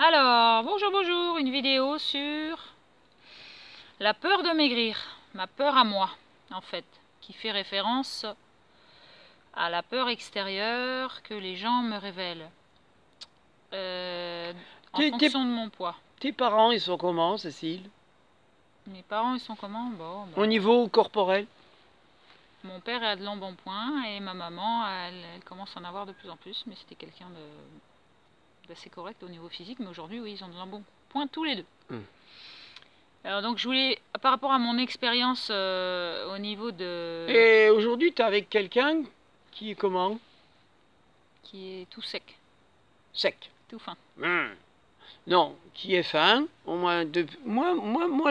Alors, bonjour, une vidéo sur la peur de maigrir, ma peur à moi, en fait, qui fait référence à la peur extérieure que les gens me révèlent en fonction de mon poids. Tes parents, ils sont comment, Cécile? Mes parents, ils sont comment? Bon, Au niveau corporel? mon père a de l'embonpoint et ma maman, elle commence à en avoir de plus en plus, mais c'était quelqu'un d'assez correct au niveau physique, mais aujourd'hui, oui, ils ont de l'embonpoint tous les deux. Alors donc je voulais, par rapport à mon expérience au niveau de... Et aujourd'hui, tu es avec quelqu'un qui est comment? Qui est tout sec, Sec. tout fin. Non, qui est fin. Moi,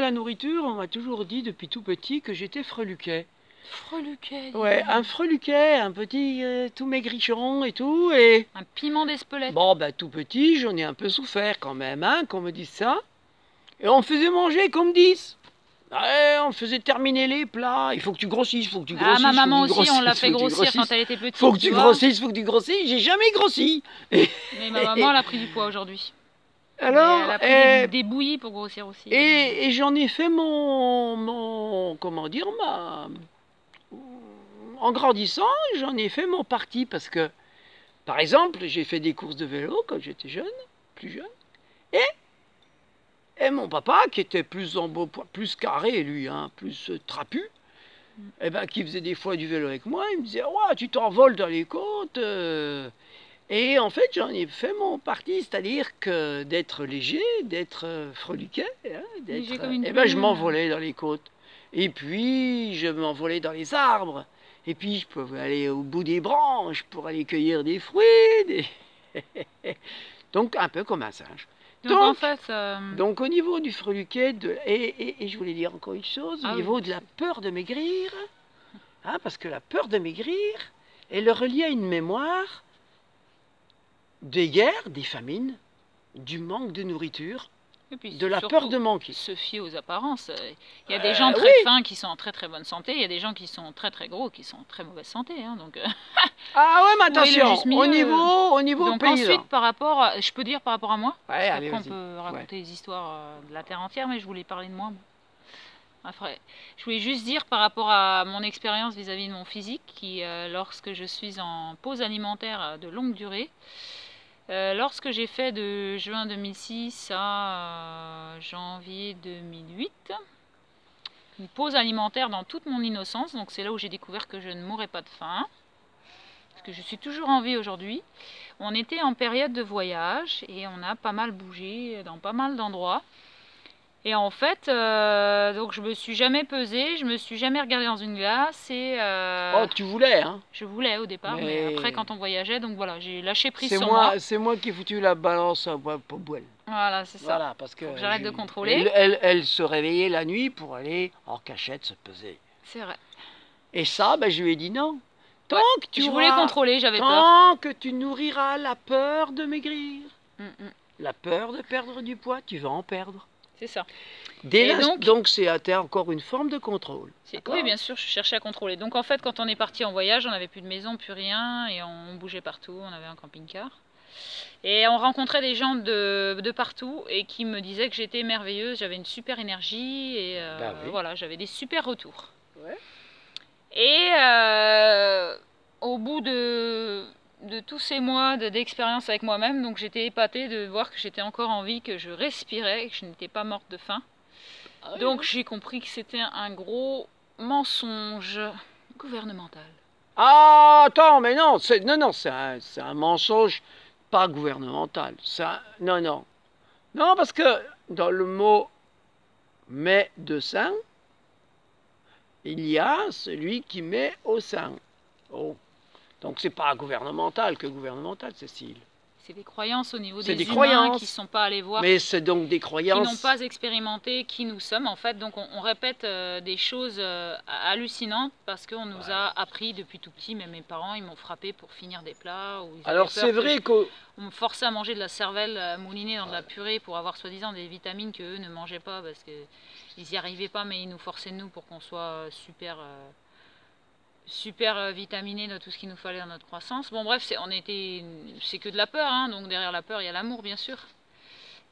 la nourriture, on m'a toujours dit depuis tout petit que j'étais freluquet. Freluquet. Ouais, un freluquet, un petit tout maigrichon et tout. Et Un piment d'Espelette. bon, bah tout petit, j'en ai un peu souffert quand même, hein, qu'on me dise ça. Et on me faisait manger comme 10. Ouais, on faisait terminer les plats. Il faut que tu grossisses, faut que tu grossisses. Ah, ma maman aussi, on l'a fait grossir quand elle était petite. Faut que tu grossisses, faut que tu grossisses. J'ai jamais grossi. Mais ma maman, elle a pris du poids aujourd'hui. Alors, elle a pris des bouillies pour grossir aussi. Et j'en ai fait comment dire, en grandissant, j'en ai fait mon parti parce que, par exemple, j'ai fait des courses de vélo quand j'étais jeune, plus jeune, et mon papa, qui était plus en beau poids, plus carré, lui, hein, plus trapu, et ben, qui faisait des fois du vélo avec moi, il me disait, ouais, tu t'envoles dans les côtes. Et en fait, j'en ai fait mon parti, c'est-à-dire que d'être léger, d'être freluquet, hein, et ben, je m'envolais dans les côtes. Et puis, je m'envolais dans les arbres. Et puis, je pouvais aller au bout des branches pour aller cueillir des fruits. Donc, un peu comme un singe. Donc en fait, donc au niveau du freluquet, et je voulais dire encore une chose, au niveau de la peur de maigrir, hein, parce que la peur de maigrir, elle est reliée à une mémoire des guerres, des famines, du manque de nourriture, et puis, de la peur de manquer. Se fier aux apparences. Il y a des gens très fins qui sont en très très bonne santé, il y a des gens qui sont très très gros qui sont en très mauvaise santé. Hein, donc, ah ouais, mais attention, au niveau donc pays. Ensuite, par rapport, je peux dire par rapport à moi, ouais, après on peut raconter les histoires de la Terre entière, mais je voulais parler de moi. Après, je voulais juste dire par rapport à mon expérience vis-à-vis de mon physique, qui lorsque je suis en pause alimentaire de longue durée, lorsque j'ai fait de juin 2006 à janvier 2008, une pause alimentaire dans toute mon innocence, donc c'est là où j'ai découvert que je ne mourrais pas de faim, parce que je suis toujours en vie aujourd'hui. On était en période de voyage et on a pas mal bougé dans pas mal d'endroits. Et en fait, donc je me suis jamais pesée, je me suis jamais regardée dans une glace et... oh, tu voulais, hein? Je voulais au départ, mais après quand on voyageait, donc voilà, j'ai lâché prise sur moi. moi. C'est moi qui ai foutu la balance pour boire. Voilà, c'est ça. Voilà, parce que j'arrête de contrôler. Elle se réveillait la nuit pour aller en cachette se peser. C'est vrai. Et ça, ben, je lui ai dit non. Tant que tu je voulais contrôler, j'avais peur. Tant que tu nourriras la peur de maigrir, la peur de perdre du poids, tu vas en perdre. C'est ça. Donc c'est encore une forme de contrôle. Oui, bien sûr, je cherchais à contrôler. Donc en fait, quand on est parti en voyage, on n'avait plus de maison, plus rien, et on bougeait partout, on avait un camping-car. Et on rencontrait des gens de partout et qui me disaient que j'étais merveilleuse, j'avais une super énergie, et voilà, j'avais des super retours. Ouais. Et au bout de tous ces mois d'expérience avec moi-même, donc j'étais épatée de voir que j'étais encore en vie, que je respirais, que je n'étais pas morte de faim. Ah, donc j'ai compris que c'était un gros mensonge gouvernemental. Ah, attends, mais non, c'est un mensonge pas gouvernemental. Non, parce que dans le mot médecin, il y a celui qui met au sein. Oh. Donc c'est pas gouvernemental que gouvernemental, Cécile. C'est des croyances au niveau des humains qui ne sont pas allés voir. Mais c'est donc des croyances. Qui n'ont pas expérimenté qui nous sommes, en fait. Donc on répète des choses hallucinantes parce qu'on nous a appris depuis tout petit. Même mes parents, ils m'ont frappé pour finir des plats. Alors c'est vrai qu'on me forçait à manger de la cervelle moulinée dans de la purée pour avoir soi-disant des vitamines qu'eux ne mangeaient pas parce qu'ils n'y arrivaient pas, mais ils nous forçaient de nous pour qu'on soit super vitaminé de tout ce qu'il nous fallait dans notre croissance. Bon bref, c'est que de la peur, hein, donc derrière la peur il y a l'amour bien sûr.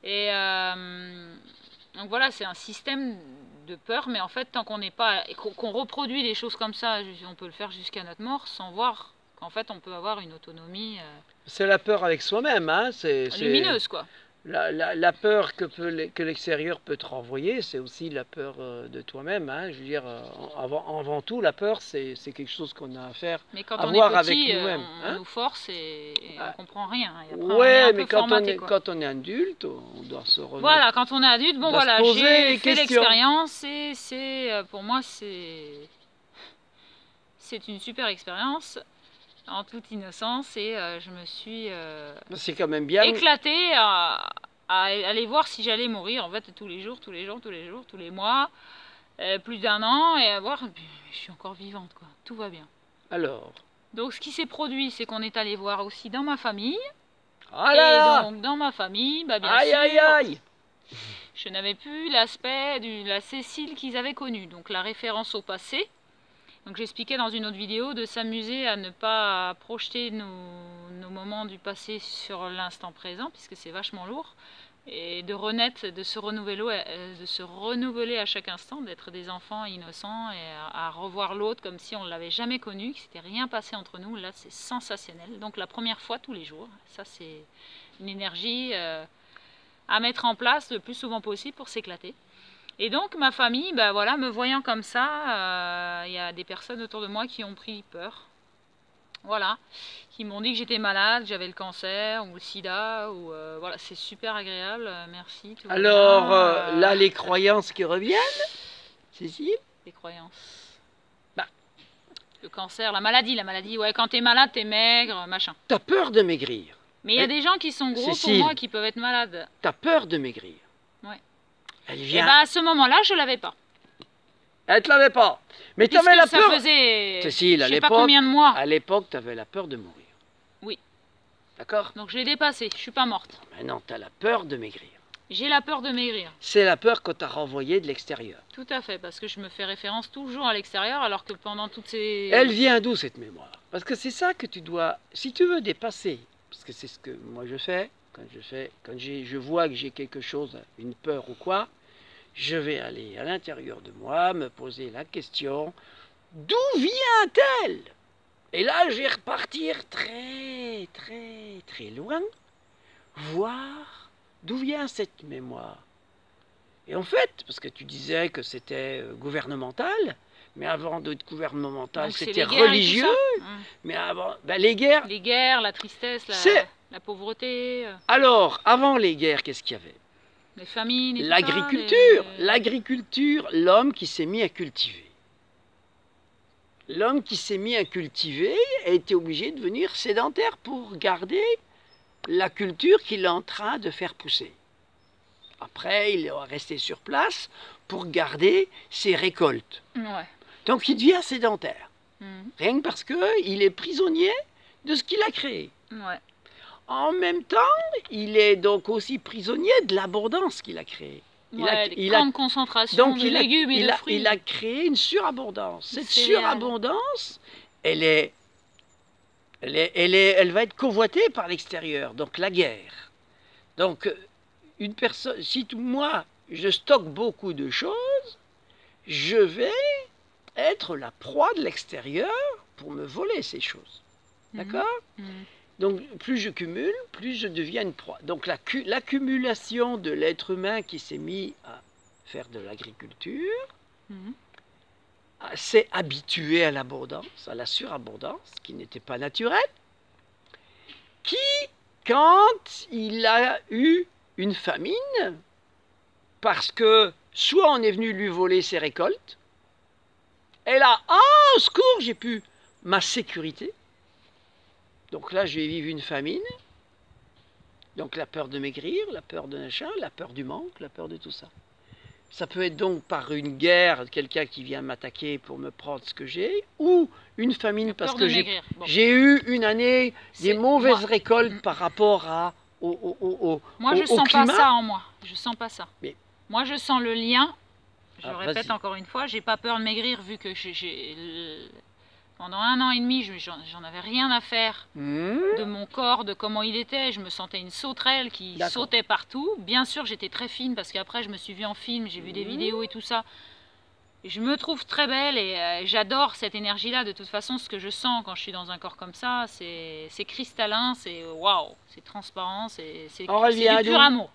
Et donc voilà, c'est un système de peur, mais en fait, tant qu'on n'est pas, qu'on reproduit des choses comme ça, on peut le faire jusqu'à notre mort sans voir qu'en fait, on peut avoir une autonomie C'est la peur avec soi-même, hein. lumineuse, quoi. La peur que l'extérieur peut te renvoyer, c'est aussi la peur de toi-même, hein. Je veux dire, avant tout, la peur, c'est quelque chose qu'on a à faire, Mais quand à on voir est avec petit, nous-mêmes. on Hein. nous force et on comprend rien. Et après, on est Ouais, un mais peu formaté, quoi. quand on est adulte, on doit se remettre. Voilà, quand on est adulte, bon On doit se voilà, poser j'ai les fait questions. l'expérience et pour moi, c'est une super expérience en toute innocence et je me suis C'est quand même bien. éclatée à aller voir si j'allais mourir en fait tous les jours, tous les mois, plus d'1 an et à voir, je suis encore vivante, quoi, tout va bien. Alors. Donc ce qui s'est produit, c'est qu'on est allé voir aussi dans ma famille. Ah là là. Et donc dans ma famille, bah bien Aïe sûr, aïe aïe. je n'avais plus l'aspect de la Cécile qu'ils avaient connue, donc la référence au passé. Donc j'expliquais dans une autre vidéo de s'amuser à ne pas projeter nos moments du passé sur l'instant présent, puisque c'est vachement lourd, et de renaître, de se renouveler à chaque instant, d'être des enfants innocents et à revoir l'autre comme si on ne l'avait jamais connu, que s'était rien passé entre nous. Là c'est sensationnel. Donc la première fois tous les jours, ça c'est une énergie à mettre en place le plus souvent possible pour s'éclater. Et donc ma famille, bah voilà, me voyant comme ça, y a des personnes autour de moi qui ont pris peur. Voilà, qui m'ont dit que j'étais malade, que j'avais le cancer ou le sida, ou voilà, c'est super agréable, merci. Tout Alors bien, là, les croyances qui reviennent, Cécile. les croyances. Bah. Le cancer, la maladie, ouais, quand t'es malade, t'es maigre, machin. T'as peur de maigrir. Mais il y a des gens qui sont gros Cécile, pour moi qui peuvent être malades. T'as peur de maigrir. Ouais. Elle Et vient. bah à ce moment-là, je l'avais pas. Elle te l'avait pas. Mais tu avais Puisque la ça peur. faisait Cécile, à je sais pas l'époque, combien de mois. à l'époque, tu avais la peur de mourir. Oui. D'accord? Donc je l'ai dépassé, je suis pas morte. Maintenant, tu as la peur de maigrir. J'ai la peur de maigrir. C'est la peur qu'on t'a renvoyée de l'extérieur. Tout à fait, parce que je me fais référence toujours à l'extérieur, alors que pendant toutes ces... Elle vient d'où cette mémoire? Parce que c'est ça que tu dois, si tu veux dépasser, parce que c'est ce que moi je fais, quand je vois que j'ai quelque chose, une peur ou quoi, je vais aller à l'intérieur de moi, me poser la question, d'où vient-elle? Et là, je vais repartir très, très, très loin, voir d'où vient cette mémoire. Et en fait, parce que tu disais que c'était gouvernemental, mais avant d'être gouvernemental, c'était religieux. Mais avant, ben les guerres... Les guerres, la tristesse, la pauvreté... Alors, avant les guerres, qu'est-ce qu'il y avait? Les famines et l'agriculture. L'agriculture, l'homme qui s'est mis à cultiver. L'homme qui s'est mis à cultiver a été obligé de devenir sédentaire pour garder la culture qu'il est en train de faire pousser. Après, il est resté sur place pour garder ses récoltes. Ouais. Donc il devient sédentaire. Rien que parce qu'il est prisonnier de ce qu'il a créé. Ouais. En même temps, il est donc aussi prisonnier de l'abondance qu'il a créée. Grande concentration de légumes et de fruits. Il a créé une surabondance. Cette surabondance, elle va être convoitée par l'extérieur, donc la guerre. Donc, une personne, si moi, je stocke beaucoup de choses, je vais être la proie de l'extérieur pour me voler ces choses. D'accord? Donc, plus je cumule, plus je deviens une proie. Donc, l'accumulation de l'être humain qui s'est mis à faire de l'agriculture s'est habitué à l'abondance, à la surabondance, qui n'était pas naturelle, qui, quand il a eu une famine, parce que soit on est venu lui voler ses récoltes, et là, au secours, j'ai pu ma sécurité. Donc là, je vais vivre une famine. Donc la peur de maigrir, la peur de machin, la peur du manque, la peur de tout ça. Ça peut être donc par une guerre, quelqu'un qui vient m'attaquer pour me prendre ce que j'ai, ou une famine parce que j'ai eu une année des mauvaises récoltes par rapport moi, je sens pas ça en moi. Je sens pas ça. Mais moi, je sens le lien. Je répète encore une fois, j'ai pas peur de maigrir vu que Pendant 1 an et demi, j'en avais rien à faire de mon corps, de comment il était. Je me sentais une sauterelle qui sautait partout. Bien sûr, j'étais très fine parce qu'après, je me suis vue en film, j'ai vu des vidéos et tout ça. Je me trouve très belle et j'adore cette énergie-là. De toute façon, ce que je sens quand je suis dans un corps comme ça, c'est cristallin, c'est waouh, c'est transparent, c'est du pur amour.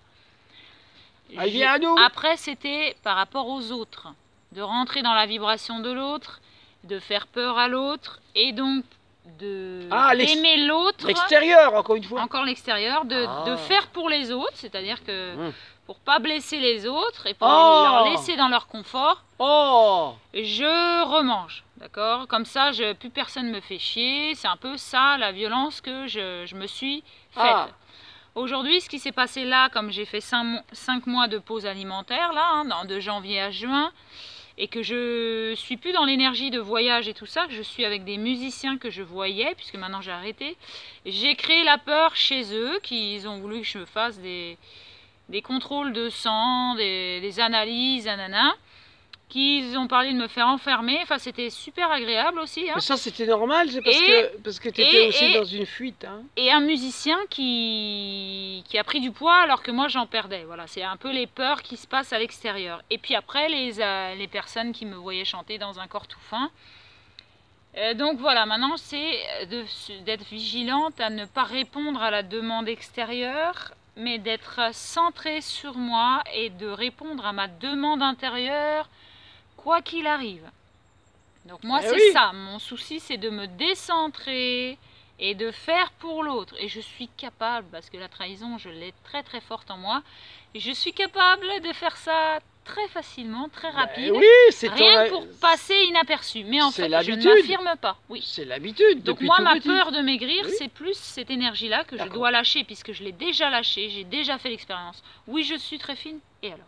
Après, c'était par rapport aux autres, de rentrer dans la vibration de l'autre, de faire peur à l'autre et donc d'aimer l'autre. L'extérieur, encore une fois. Encore l'extérieur, de faire pour les autres, c'est-à-dire que pour pas blesser les autres et pour leur laisser dans leur confort, je remange, d'accord? Comme ça, plus personne me fait chier. C'est un peu ça, la violence que je me suis faite. Aujourd'hui, ce qui s'est passé là, comme j'ai fait 5 mois de pause alimentaire, là, de janvier à juin, et que je suis plus dans l'énergie de voyage et tout ça, que je suis avec des musiciens que je voyais, puisque maintenant j'ai arrêté, j'ai créé la peur chez eux, qu'ils ont voulu que je fasse des contrôles de sang, des analyses, nanana, qu'ils ont parlé de me faire enfermer. Enfin, c'était super agréable aussi. Hein. Mais ça, c'était normal, c'est parce que tu étais aussi dans une fuite. Hein. Et un musicien qui a pris du poids alors que moi j'en perdais. Voilà, c'est un peu les peurs qui se passent à l'extérieur. Et puis après, les personnes qui me voyaient chanter dans un corps tout fin. Donc voilà, maintenant c'est d'être vigilante à ne pas répondre à la demande extérieure, mais d'être centrée sur moi et de répondre à ma demande intérieure, quoi qu'il arrive. Donc moi c'est ça, mon souci c'est de me décentrer et de faire pour l'autre. Et je suis capable, parce que la trahison je l'ai très très forte en moi, et je suis capable de faire ça très facilement, très rapide, rien pour passer inaperçu. Mais en fait, je ne m'affirme pas. Oui. C'est l'habitude. Donc moi, ma peur de maigrir, c'est plus cette énergie-là que je dois lâcher, puisque je l'ai déjà lâchée, j'ai déjà fait l'expérience. Oui, je suis très fine, et alors?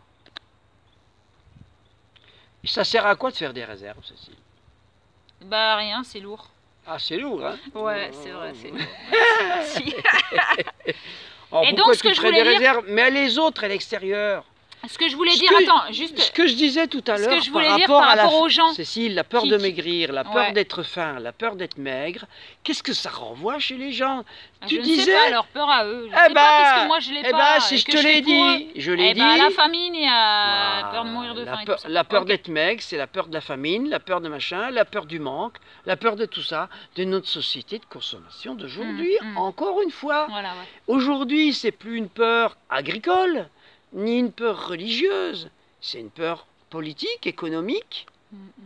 Ça sert à quoi de faire des réserves, Cécile? Bah rien, c'est lourd. Ah, c'est lourd, hein? Ouais, c'est vrai, c'est lourd. Merci. Alors, et donc, ce que je voulais dire... réserves, mais les autres à l'extérieur. Ce que je voulais dire, attends, juste... Ce que je disais tout à l'heure, par rapport aux gens... Cécile, la peur de maigrir, la peur d'être faim, la peur d'être maigre, qu'est-ce que ça renvoie chez les gens? Je ne sais pas leur peur à eux, je sais pas parce que moi je l'ai pas. Si je te l'ai dit, je l'ai dit... la famine, il y a peur de mourir de faim et tout ça. La peur d'être maigre, c'est la peur de la famine, la peur de machin, la peur du manque, la peur de tout ça, de notre société de consommation d'aujourd'hui, encore une fois. Voilà, aujourd'hui, c'est plus une peur agricole, ni une peur religieuse, c'est une peur politique, économique,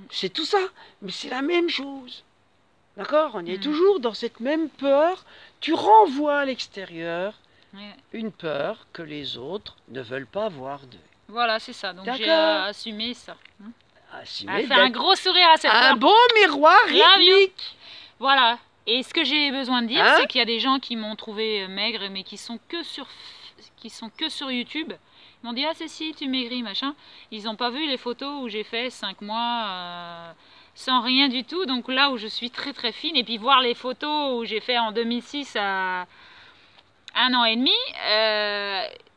c'est tout ça, mais c'est la même chose. D'accord? On est toujours dans cette même peur, tu renvoies à l'extérieur une peur que les autres ne veulent pas voir d'eux. Voilà, c'est ça, donc j'ai assumé ça. Assumer, faire un gros sourire à cette peur. Un bon miroir rythmique. Voilà, et ce que j'ai besoin de dire, c'est qu'il y a des gens qui m'ont trouvé maigre, mais qui sont que sur YouTube. Ils m'ont dit, ah Cécile, tu maigris, machin. Ils n'ont pas vu les photos où j'ai fait 5 mois sans rien du tout. Donc là où je suis très très fine. Et puis voir les photos où j'ai fait en 2006 à 1 an et demi.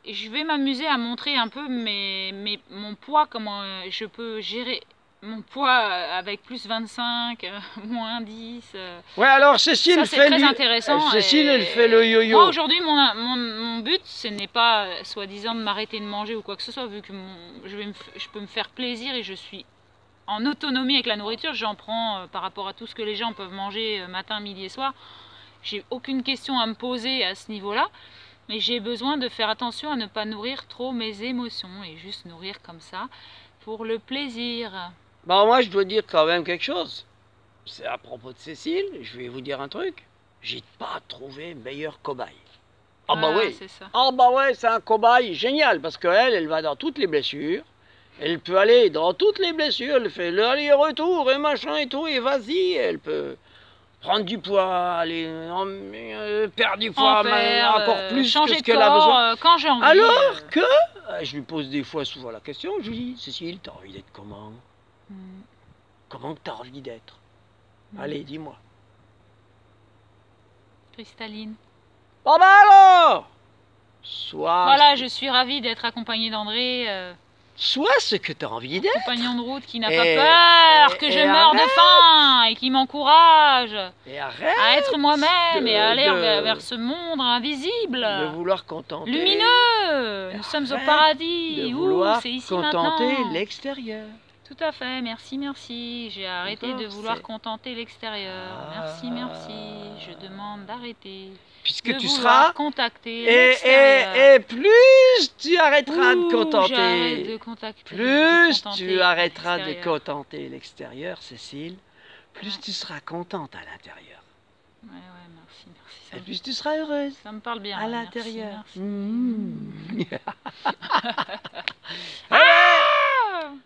Je vais m'amuser à montrer un peu mon poids, comment je peux gérer mon poids avec plus 25, moins 10. Ouais, alors Cécile c'est très intéressant. Cécile, elle fait le yo-yo. Moi, aujourd'hui, mon but, ce n'est pas soi-disant de m'arrêter de manger ou quoi que ce soit, vu que je peux me faire plaisir et je suis en autonomie avec la nourriture. J'en prends par rapport à tout ce que les gens peuvent manger matin, midi et soir. J'ai aucune question à me poser à ce niveau-là. Mais j'ai besoin de faire attention à ne pas nourrir trop mes émotions et juste nourrir comme ça pour le plaisir. Bon, moi, je dois dire quand même quelque chose. C'est à propos de Cécile, je vais vous dire un truc. J'ai pas trouvé meilleur cobaye. Ah bah oui. Ah bah ouais, c'est un cobaye génial parce qu'elle va dans toutes les blessures. Elle peut aller dans toutes les blessures. Elle fait l'aller-retour et machin et tout. Et vas-y, elle peut prendre du poids, aller perdre du poids, encore plus que ce qu'elle a besoin. Quand j'ai envie. Alors que je lui pose souvent la question. Je lui dis, Cécile, t'as envie d'être comment? Comment tu as envie d'être? Allez, dis-moi. Cristalline. Bon bah alors! Voilà, je suis ravie d'être accompagnée d'André. sois ce que tu as envie d'être. Compagnon de route qui n'a Et- pas peur que je et meure de arrête. faim et qui m'encourage Et arrête à être moi-même et à aller de- vers ce monde invisible, de vouloir contenter. lumineux. Nous sommes au Arrête paradis. De Ouh, vouloir c'est ici contenter maintenant. l'extérieur. Tout à fait, merci, merci. J'ai arrêté D'accord, de vouloir c'est- contenter l'extérieur. Merci, merci. Je demande d'arrêter Puisque de tu vouloir seras... contacter l'extérieur. Et plus tu arrêteras de Ouh, j'arrête contenter... de contacter, Plus contenter tu arrêteras de l'extérieur. contenter l'extérieur, Cécile, plus Ouais. tu seras contente à l'intérieur. Ouais, merci, merci. Et plus tu seras heureuse Ça me parle bien. à merci, l'intérieur. merci. Mmh.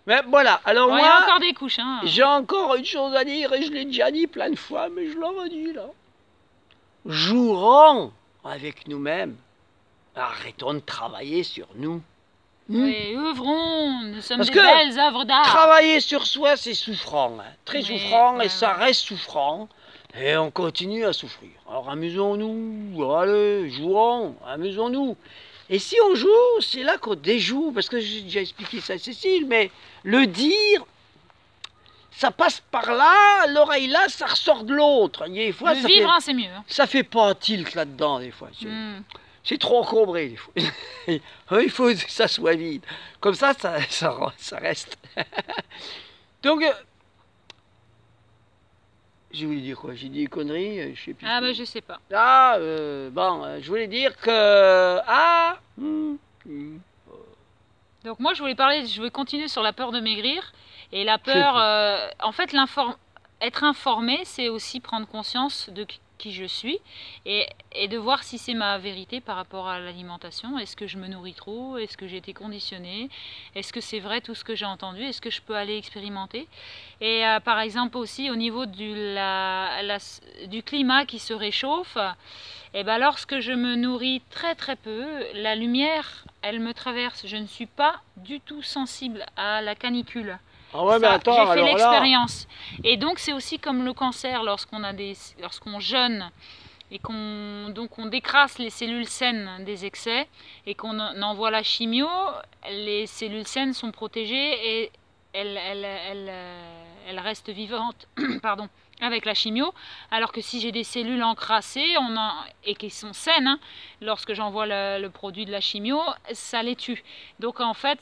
Mais voilà, alors Bon, il y a moi, encore des couches, hein. j'ai encore une chose à dire et je l'ai déjà dit plein de fois, mais je le redis là. Jouons avec nous-mêmes. Arrêtons de travailler sur nous. Oui, œuvrons, nous sommes Parce des que belles œuvres d'art. Travailler sur soi, c'est souffrant, hein. Très Oui, souffrant, ouais, et ça ouais. reste souffrant. Et on continue à souffrir. Alors amusons-nous, allez, jouons, amusons-nous. Et si on joue, c'est là qu'on déjoue, parce que j'ai déjà expliqué ça à Cécile, mais le dire, ça passe par là, l'oreille là, ça ressort de l'autre. Des fois, Le vivre, hein, c'est mieux. Hein. ça fait pas un tilt là-dedans, des fois. Hmm. C'est trop encombré, des fois. Il faut que ça soit vide. Comme ça reste. Donc, je voulais dire quoi? J'ai dit une connerie, je sais plus. Ah, bah, je sais pas. Ah, je voulais dire que... Ah Donc, moi, je voulais continuer sur la peur de maigrir. Et la peur, en fait, être informé, c'est aussi prendre conscience de qui je suis et de voir si c'est ma vérité par rapport à l'alimentation. Est-ce que je me nourris trop? Est-ce que j'ai été conditionnée? Est-ce que c'est vrai tout ce que j'ai entendu? Est-ce que je peux aller expérimenter? Et par exemple aussi au niveau du climat qui se réchauffe, et ben lorsque je me nourris très très peu, la lumière, elle me traverse. Je ne suis pas du tout sensible à la canicule. Ah ouais, mais Ça, attends, j'ai fait alors là... l'expérience. Et donc c'est aussi comme le cancer, lorsqu'on jeûne et donc on décrasse les cellules saines des excès et qu'on envoie la chimio, les cellules saines sont protégées et elles restent vivantes pardon, avec la chimio, alors que si j'ai des cellules encrassées et qui sont saines, hein, lorsque j'envoie le produit de la chimio, ça les tue. Donc en fait,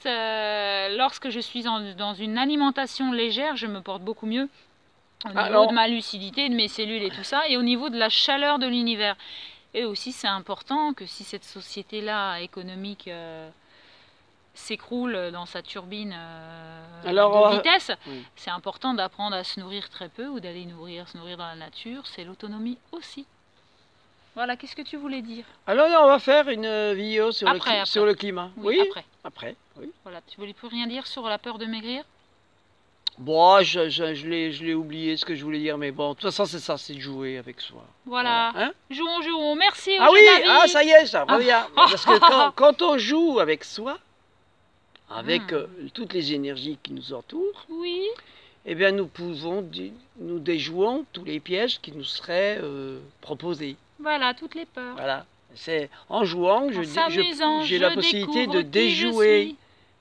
lorsque je suis dans une alimentation légère, je me porte beaucoup mieux au niveau de ma lucidité, de mes cellules et tout ça, et au niveau de la chaleur de l'univers. Et aussi c'est important que si cette société-là économique s'écroule dans sa turbine de vitesse, oui. C'est important d'apprendre à se nourrir très peu ou d'aller se nourrir dans la nature, c'est l'autonomie aussi. Voilà, qu'est-ce que tu voulais dire? Alors on va faire une vidéo sur, sur le climat. Oui, oui, après. Oui. Voilà, tu voulais plus rien dire sur la peur de maigrir? Bon, je l'ai oublié ce que je voulais dire, mais bon, de toute façon c'est ça, c'est de jouer avec soi. Voilà, hein? Jouons, merci. Ah oui, ça y est, ça revient. Parce que quand on joue avec soi, avec toutes les énergies qui nous entourent, oui. Eh bien nous déjouons tous les pièges qui nous seraient proposés. Voilà, toutes les peurs. Voilà, c'est en jouant que j'ai la possibilité de déjouer,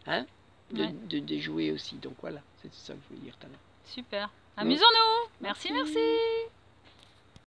hein, de déjouer aussi. Donc voilà, c'est ça que je voulais dire tout à l'heure. Super. Amusons-nous. Merci.